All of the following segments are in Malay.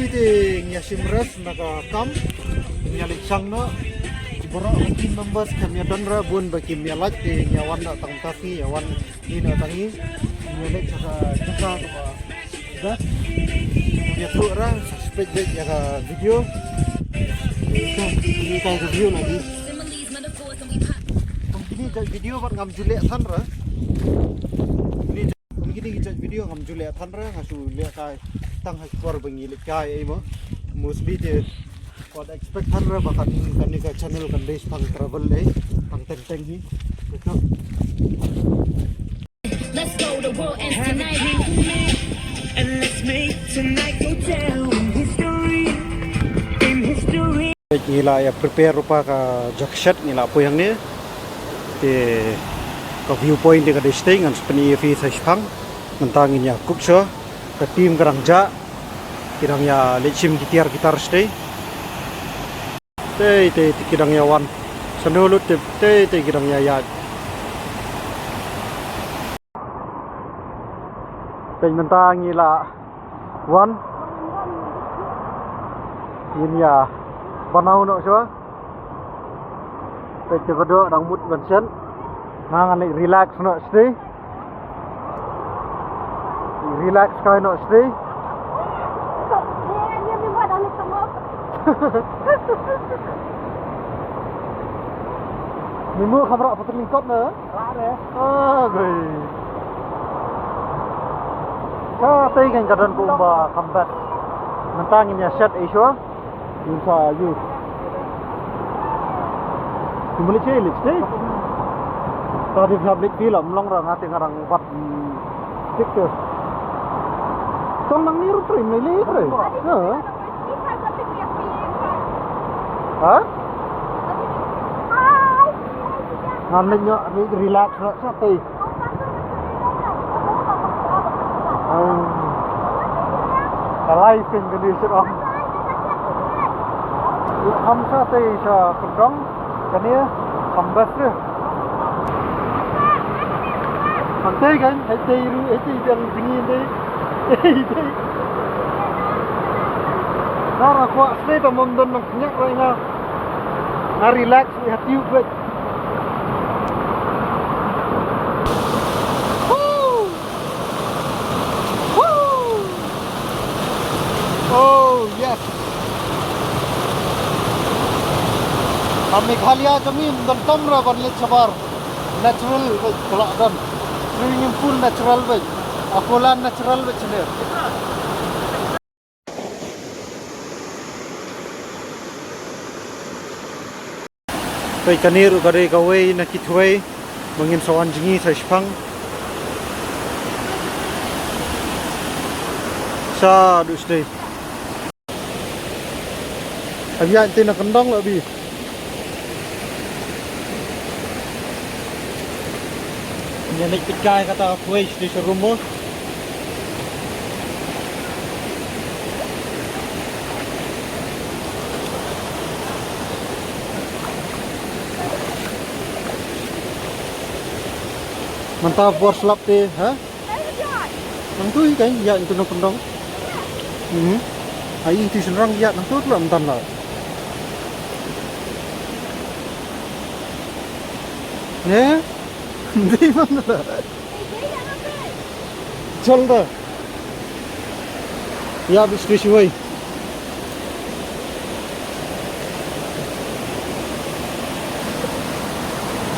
di Nyashimras naga kam nyalik sang no Boro team members kami donra bun bagi mialat di nyawan nak tang taki nyawan ini nak tangi nyalik jaga dah dia tu orang suspect jaga video ini kayak video lagi ini jadi video buat ngam juliak tanra ini jadi video ngam juliak tanra ngasu lihat kai tang hakor bengilik kai mo mostly dia Kod expect tanra bahkan kani ka channel kan base pang travel pang tenteng ni betul. Let's go the world and tonight and let's make tonight go down in history. Nila ya prepare rupa ka jacket nila po yang ni te ka viewpoint de ka desting an spani fi sa spang mentangin ya kupso ka team karangja kirang ya lechim gitar stay te kirang ya wan sanulut te kirang ya pe mentangin la wan yin ya Panau nak siapa? Kita berdua dang mood bensin, nang ane relax nak stay, relax kau nak stay. Dia membuat ane semua. Mimu kamera apa terlingkap na? Ada. Ah, gay. Sa tay kan kadan pumba combat. Mentangin ya set isyo. Yusa you. Kembali cilik deh. Tadi public film long rang hati ngarang buat stiker. Tong nang niru trim lele kre. Hah? Hah? Ngannya ni relax nak sate. Live in condition of हम साथे इसा कुंडंग कनिया हम बस अंते kan ete yang dingin deh nara kuat stay pemondon nak nyak rena na relax hati ubet oh yes Meghalaya jamin dan tamra banlet sabar natural kelak dan swimming pool natural way akolan natural way chile Pai kanir gare gawe na kitway mangin sawan jingi sa spang sa dusday Abiya tin na kendang labi Nyanik pikai kata kuis di serumo. Mantap bos lap teh, ha? Nang tu kan ya itu nang pendong. Ai ti senrang ya nang tu lah mentan lah. Ne? Di mana dah? Chal dah. Ya habis dishuai.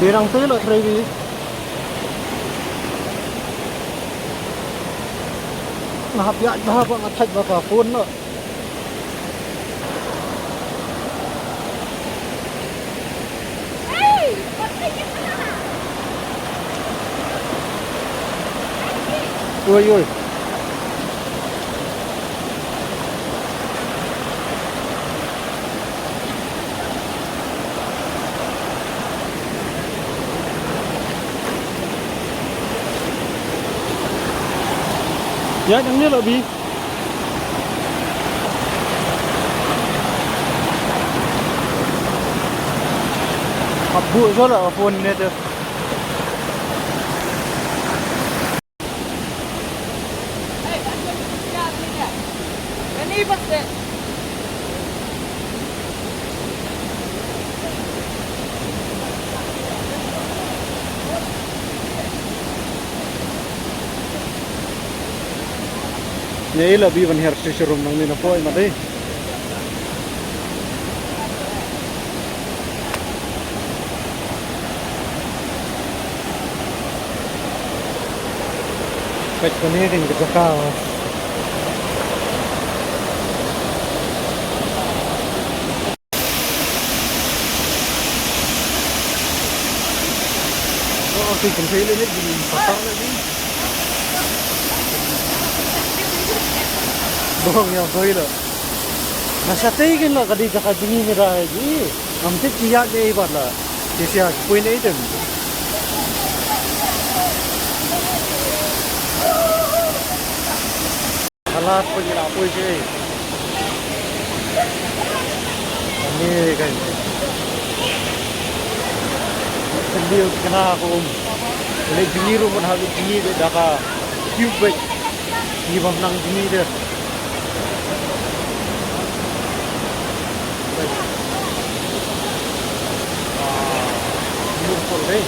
Berang tu lah terakhir. Nah, biar dah apa ngatai bapa pun lah. Oi. Ya, yang ni lebih. Abu solah phone ni tu. Ini lebih banyak sisi rumah ini apa yang ada? Baik, ini yang kita kau. Oh, si konsel ini di pasar lagi. Bohong ya, boy lo. Nasa tingin lo kadi kakajingi ni raji. Amtit kiyak dia ibat lah. Kesiya point item. Alat punya apa sih? Ini kan. Sendiri kena aku. Oleh jingi rumah habis jingi dah ka cube. Ni bang nang jingi dia. Beautiful day.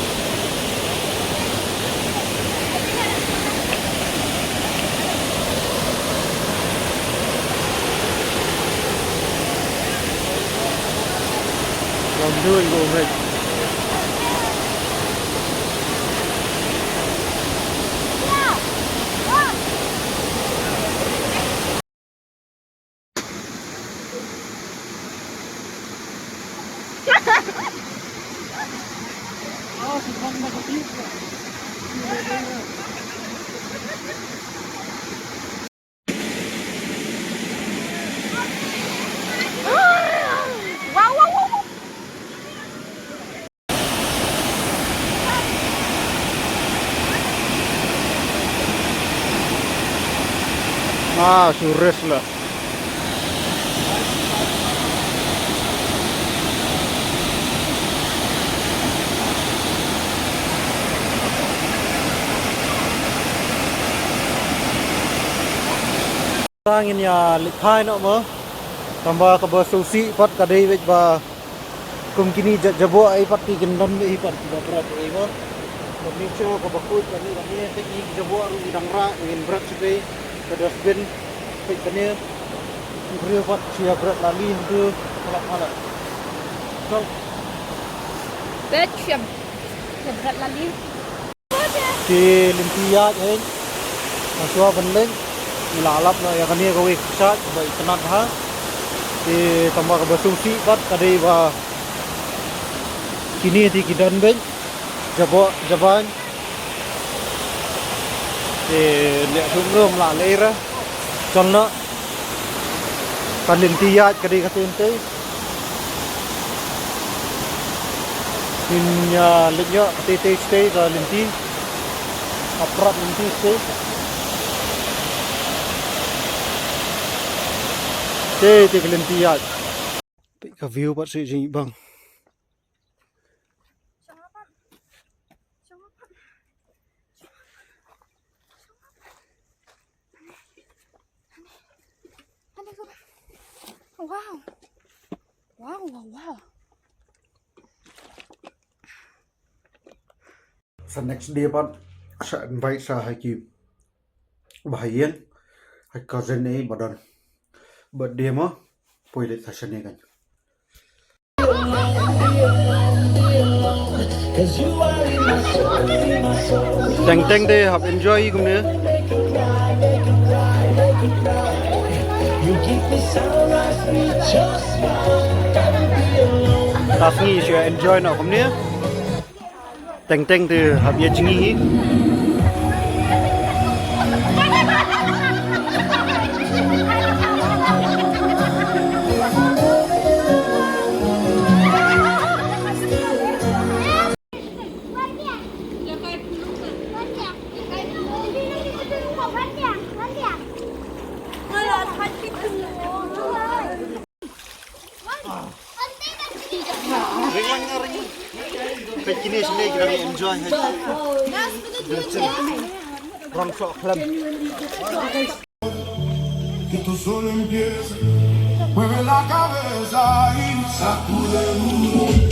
I'm doing already. Ah, sures lah. Angin ya likhai nak mo. Tambah ke bersusi pat kadai wech ba kum kini jabo ai pat ki gendon be pat ba berat ai mo. Furniture ke bakut kami teknik jabo ru dangra ingin berat sepe ke dustbin pek kene beri pat sia berat lali tu kalap halak. So Betsyam. Berat lali. di limpiat hein. Masua benleng ilalap na ya kani ko wek sat ba itanat ha. Di tambah ke bersusi pat kadai ba kini di kidan ben jabo jaban lihat sungguh melalera contoh kalintiat kadai katunte inya linya tete stay kalinti aprat linti stay tete kalintiat ka view pat si jing bang. Wow. Wow, wow, wow. So next day pat sa invite sa haki bahayan hai cousin ai badan birthday mo pwede sa siya kan. Teng teng deh have enjoy kumne. Tasni siya enjoy na kumne. Teng teng deh have ye jingi. Kayak gini sini kita enjoy aja. Rong sok club. que esto solo empieza. Mueve la cabeza y sacude duro.